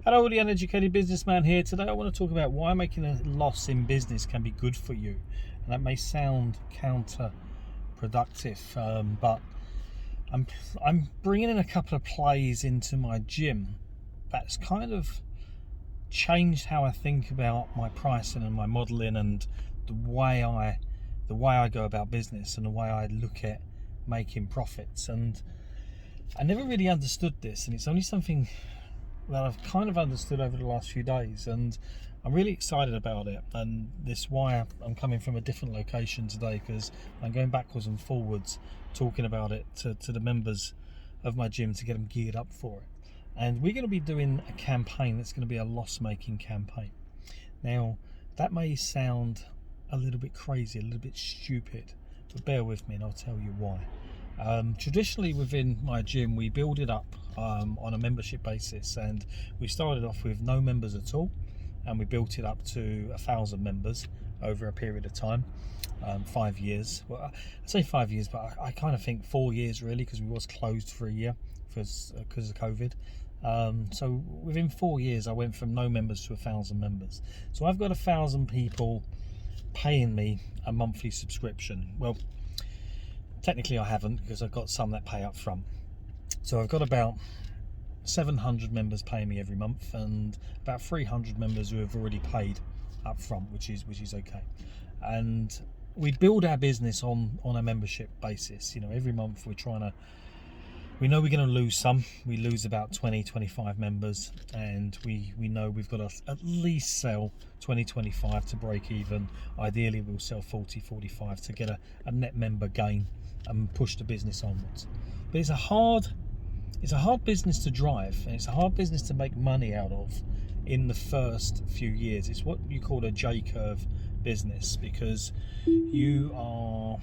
Hello, the uneducated businessman here. Today I want to talk about why making a loss in business can be good for you. And that may sound counterproductive, but I'm bringing in a couple of plays into my gym that's kind of changed how I think about my pricing and my modeling and the way I go about business and the way I look at making profits. And I never really understood this, and it's only something that I've kind of understood over the last few days, and I'm really excited about it. And this why I'm coming from a different location today, because I'm going backwards and forwards talking about it to the members of my gym to get them geared up for it. And we're going to be doing a campaign that's going to be a loss-making campaign. Now that may sound a little bit crazy, a little bit stupid, but bear with me and I'll tell you why. Traditionally within my gym we build it up on a membership basis, and we started off with no members at all, and we built it up to 1,000 members over a period of time, 5 years. Well, I say 5 years, but I kind of think 4 years really, because we was closed for a year because of COVID. So within 4 years I went from no members to 1,000 members. So I've got 1,000 people paying me a monthly subscription. Well, technically I haven't, because I've got some that pay up front. So I've got about 700 members paying me every month, and about 300 members who have already paid up front, which is okay. And we build our business on a membership basis. You know, every month we know we're going to lose some. We lose about 20-25 members, and we know we've got to at least sell 20-25 to break even. Ideally we'll sell 40-45 to get a net member gain and push the business onwards. But it's a hard business to drive, and it's a hard business to make money out of in the first few years. It's what you call a J-curve business, because you are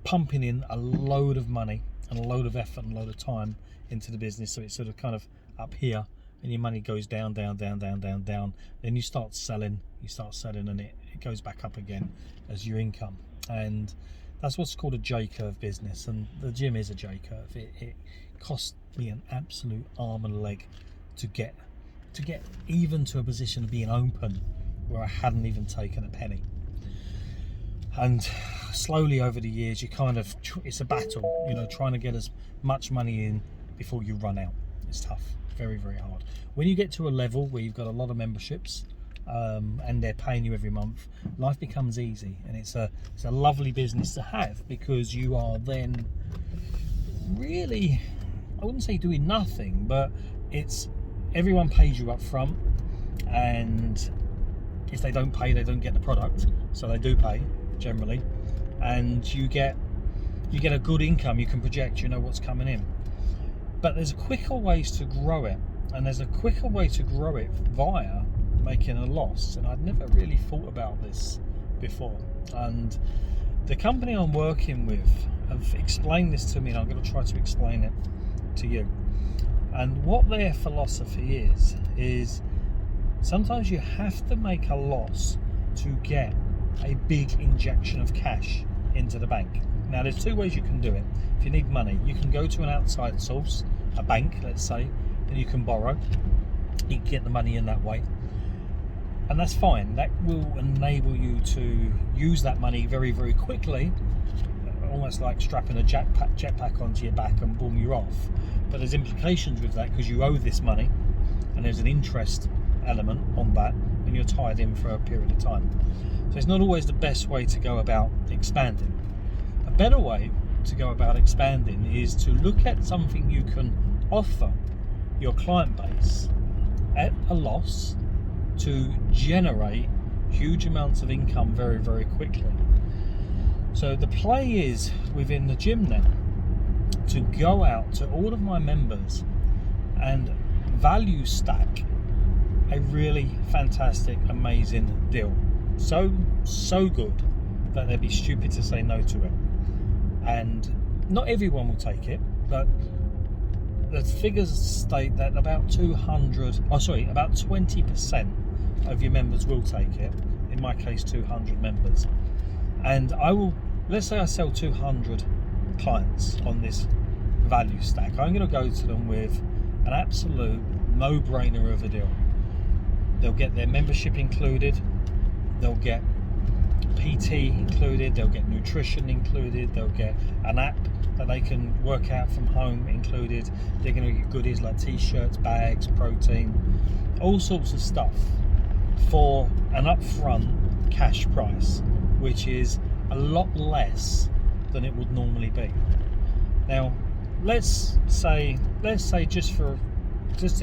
pumping in a load of money and a load of effort and a load of time into the business. So it's sort of kind of up here, and your money goes down. Then you start selling, and it goes back up again as your income. And that's what's called a J-curve business, and the gym is a J-curve. It cost me an absolute arm and a leg to get even to a position of being open where I hadn't even taken a penny. And slowly over the years, it's a battle, you know, trying to get as much money in before you run out. It's tough, very, very hard. When you get to a level where you've got a lot of memberships, and they're paying you every month, life becomes easy, and it's a lovely business to have, because you are then really, I wouldn't say doing nothing, but it's everyone pays you up front, and if they don't pay, they don't get the product. So they do pay generally, and you get a good income. You can project, you know what's coming in. But there's quicker ways to grow it, and there's a quicker way to grow it via making a loss. And I'd never really thought about this before, and the company I'm working with have explained this to me, and I'm going to try to explain it to you. And what their philosophy is sometimes you have to make a loss to get a big injection of cash into the bank. Now there's two ways you can do it. If you need money, you can go to an outside source, a bank let's say, and you can borrow. You can get the money in that way, and that's fine. That will enable you to use that money very, very quickly, almost like strapping a jetpack onto your back and boom, you're off. But there's implications with that, because you owe this money, and there's an interest element on that, and you're tied in for a period of time. So it's not always the best way to go about expanding. A better way to go about expanding is to look at something you can offer your client base at a loss to generate huge amounts of income very, very quickly. So the play is within the gym now to go out to all of my members and value stack a really fantastic, amazing deal. So good that they'd be stupid to say no to it. And not everyone will take it, but the figures state that about 20% of your members will take it. In my case, 200 members. And let's say I sell 200 clients on this value stack. I'm going to go to them with an absolute no-brainer of a deal. They'll get their membership included, they'll get PT included, they'll get nutrition included, they'll get an app that they can work out from home included. They're going to get goodies like t-shirts, bags, protein, all sorts of stuff for an upfront cash price, which is a lot less than it would normally be. Now, let's say just to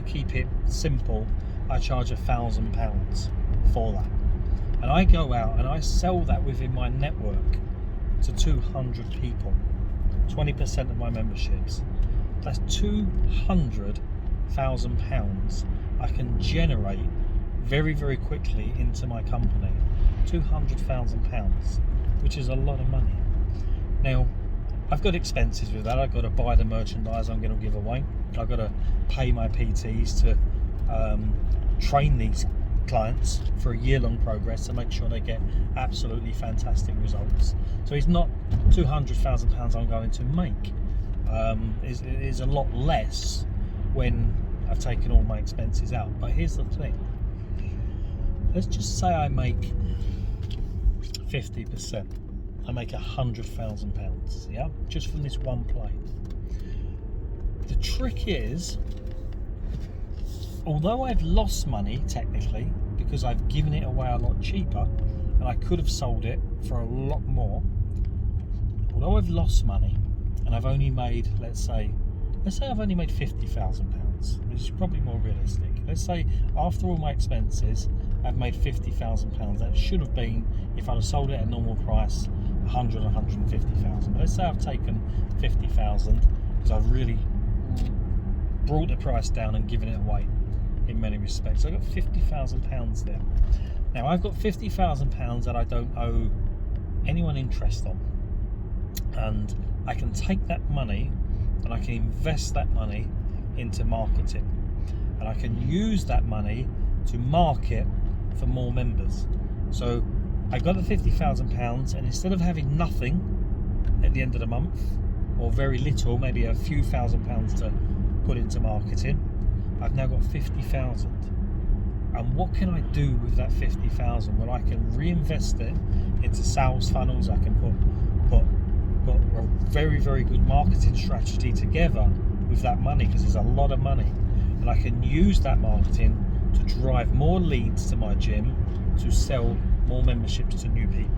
keep it simple, I charge £1,000 for that, and I go out and I sell that within my network to 200 people, 20% of my memberships. That's £200,000 I can generate very, very quickly into my company. £200,000, which is a lot of money. Now, I've got expenses with that. I've got to buy the merchandise I'm going to give away. I've got to pay my PTs to train these clients for a year-long progress to make sure they get absolutely fantastic results. So it's not £200,000 I'm going to make. It's a lot less when I've taken all my expenses out. But here's the thing. Let's just say I make 50%. I make £100,000, yeah, just from this one play. The trick is, although I've lost money technically because I've given it away a lot cheaper and I could have sold it for a lot more, although I've lost money and I've only made, let's say I've only made £50,000, which is probably more realistic. Let's say after all my expenses I've made £50,000. That should have been, if I'd have sold it at normal price, 150,000. Let's say I've taken 50,000 because I've really brought the price down and given it away in many respects. So I've got £50,000 there. Now I've got £50,000 that I don't owe anyone interest on, and I can take that money and I can invest that money into marketing, and I can use that money to market for more members. So I got the £50,000, and instead of having nothing at the end of the month, or very little, maybe a few £1,000s to put into marketing, I've now got 50,000. And what can I do with that 50,000? Well, I can reinvest it into sales funnels. I can put a very, very good marketing strategy together with that money, because there's a lot of money, and I can use that marketing to drive more leads to my gym, to sell more memberships to new people.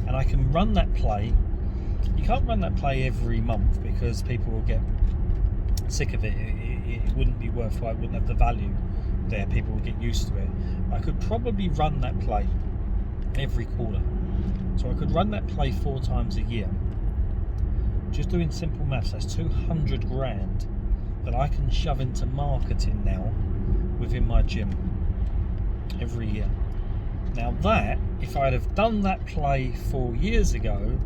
And I can run that play. You can't run that play every month because people will get sick of it. It wouldn't be worthwhile. It wouldn't have the value there. People will get used to it. I could probably run that play every quarter. So I could run that play 4 times a year. Just doing simple maths, that's 200 grand that I can shove into marketing now within my gym every year. Now that, if I'd have done that play 4 years ago,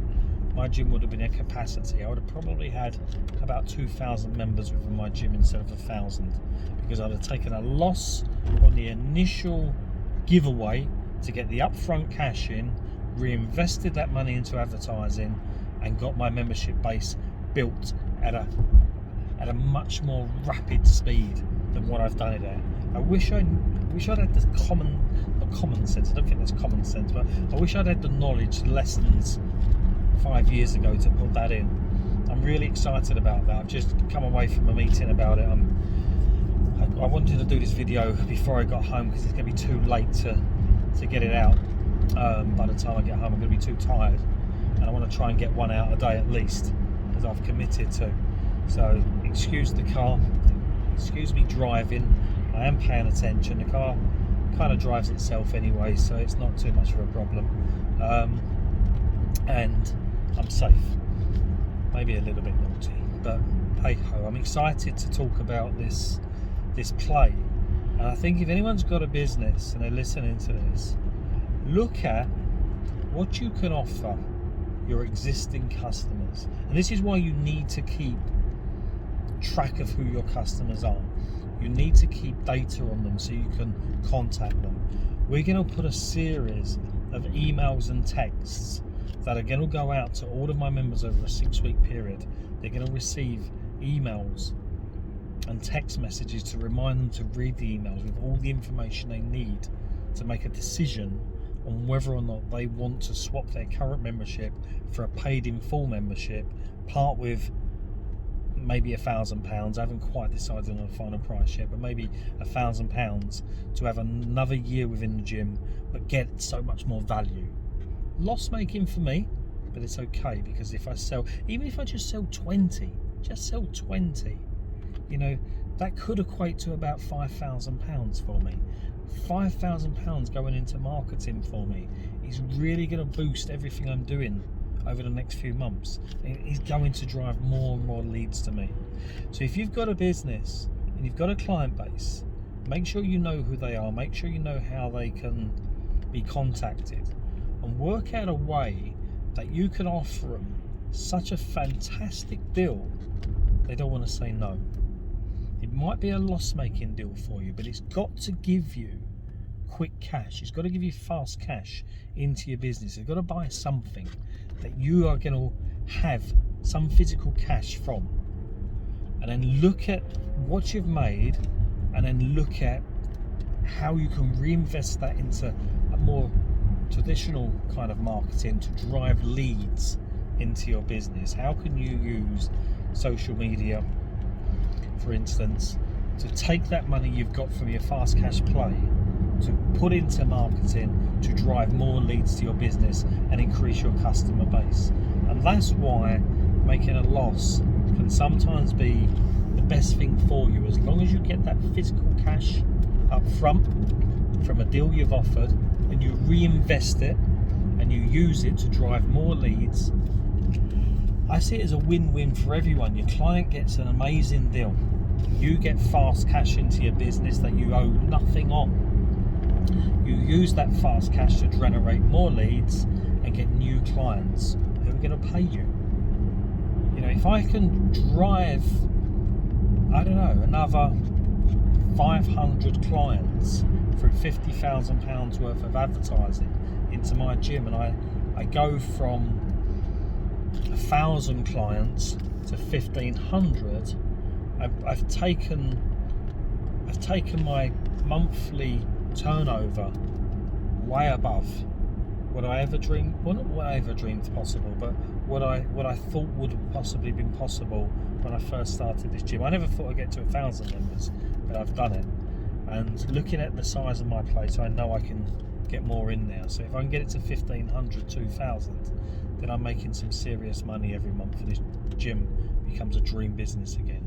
my gym would have been at capacity. I would have probably had about 2,000 members within my gym instead of 1,000, because I'd have taken a loss on the initial giveaway to get the upfront cash in, reinvested that money into advertising, and got my membership base built at a much more rapid speed than what I've done it at. I wish I'd had the common sense. I don't think that's common sense, but I wish I'd had the knowledge, the lessons 5 years ago to put that in. I'm really excited about that. I've just come away from a meeting about it. I wanted to do this video before I got home because it's going to be too late to get it out. By the time I get home, I'm going to be too tired, and I want to try and get one out a day at least, as I've committed to. So excuse the car, excuse me driving. I am paying attention. The car kind of drives itself anyway, so it's not too much of a problem. And I'm safe. Maybe a little bit naughty, but hey ho, I'm excited to talk about this play. And I think if anyone's got a business and they're listening to this, look at what you can offer your existing customers. And this is why you need to keep track of who your customers are. You need to keep data on them so you can contact them. We're going to put a series of emails and texts that are going to go out to all of my members over a 6-week period. They're going to receive emails and text messages to remind them to read the emails with all the information they need to make a decision on whether or not they want to swap their current membership for a paid in full membership, part with maybe £1,000. I haven't quite decided on the final price yet, but maybe £1,000 to have another year within the gym, but get so much more value. Loss making for me, but it's okay, because if I sell, even if I just sell 20, you know, that could equate to about £5,000 for me. £5,000 going into marketing for me is really going to boost everything I'm doing over the next few months. It's going to drive more and more leads to me. So if you've got a business and you've got a client base, make sure you know who they are, make sure you know how they can be contacted, and work out a way that you can offer them such a fantastic deal they don't want to say no. It might be a loss-making deal for you, but it's got to give you quick cash. It's got to give you fast cash into your business. It's got to buy something that you are going to have some physical cash from, and then look at what you've made, and then look at how you can reinvest that into a more traditional kind of marketing to drive leads into your business. How can you use social media, for instance, to take that money you've got from your fast cash play to put into marketing to drive more leads to your business and increase your customer base? And that's why making a loss can sometimes be the best thing for you, as long as you get that physical cash up front from a deal you've offered, and you reinvest it and you use it to drive more leads. I see it as a win-win for everyone. Your client gets an amazing deal, you get fast cash into your business that you owe nothing on. You use that fast cash to generate more leads and get new clients who are going to pay you. You know, if I can drive, I don't know, another 500 clients through £50,000 worth of advertising into my gym, and I go from 1,000 clients to 1,500, I've taken my monthly turnover way above what I ever dreamed. Well, not what I ever dreamed possible, but what I thought would have possibly been possible when I first started this gym. I never thought I'd get to 1,000 members, but I've done it. And looking at the size of my place, I know I can get more in there. So if I can get it to 1,500, 2,000, then I'm making some serious money every month, and this gym becomes a dream business again.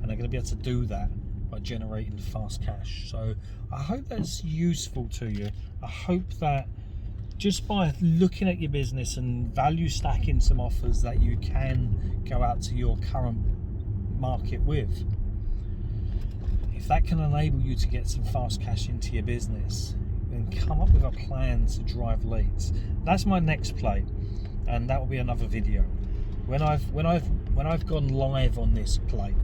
And I'm going to be able to do that by generating fast cash. So I hope that's useful to you. I hope that just by looking at your business and value stacking some offers that you can go out to your current market with, if that can enable you to get some fast cash into your business, then come up with a plan to drive leads. That's my next play, and that will be another video. When I've gone live on this play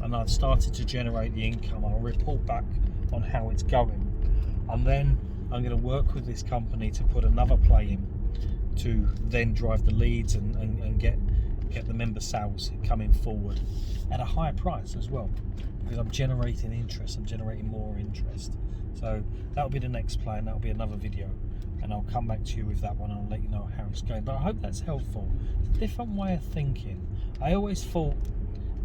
and I've started to generate the income, I'll report back on how it's going, and then I'm going to work with this company to put another play in to then drive the leads and get the member sales coming forward at a higher price as well, because I'm generating interest, I'm generating more interest. So that'll be the next play, and that'll be another video, and I'll come back to you with that one and I'll let you know how it's going. But I hope that's helpful. It's a different way of thinking. I always thought,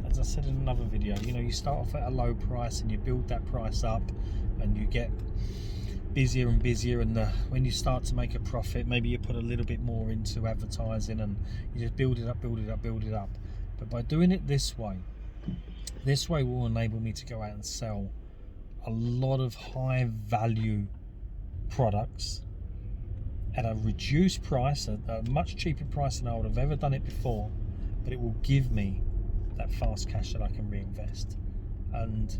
as I said in another video, you know, you start off at a low price and you build that price up and you get busier and busier, and when you start to make a profit, maybe you put a little bit more into advertising and you just build it up. But by doing it this way will enable me to go out and sell a lot of high value products at a reduced price, a much cheaper price than I would have ever done it before, but it will give me that fast cash that I can reinvest. And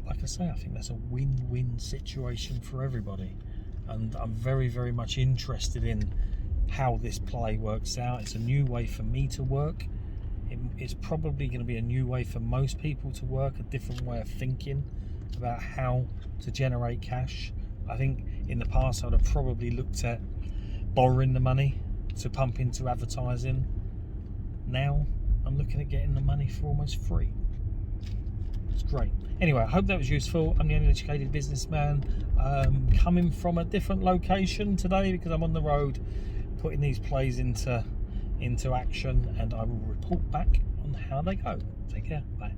like I say, I think that's a win-win situation for everybody, and I'm very, very much interested in how this play works out. It's a new way for me to work. It's probably going to be a new way for most people to work, a different way of thinking about how to generate cash. I think in the past I would have probably looked at borrowing the money to pump into advertising. Now I'm looking at getting the money for almost free. It's great. Anyway, I hope that was useful. I'm the only educated businessman coming from a different location today because I'm on the road putting these plays into action, and I will report back on how they go. Take care. Bye.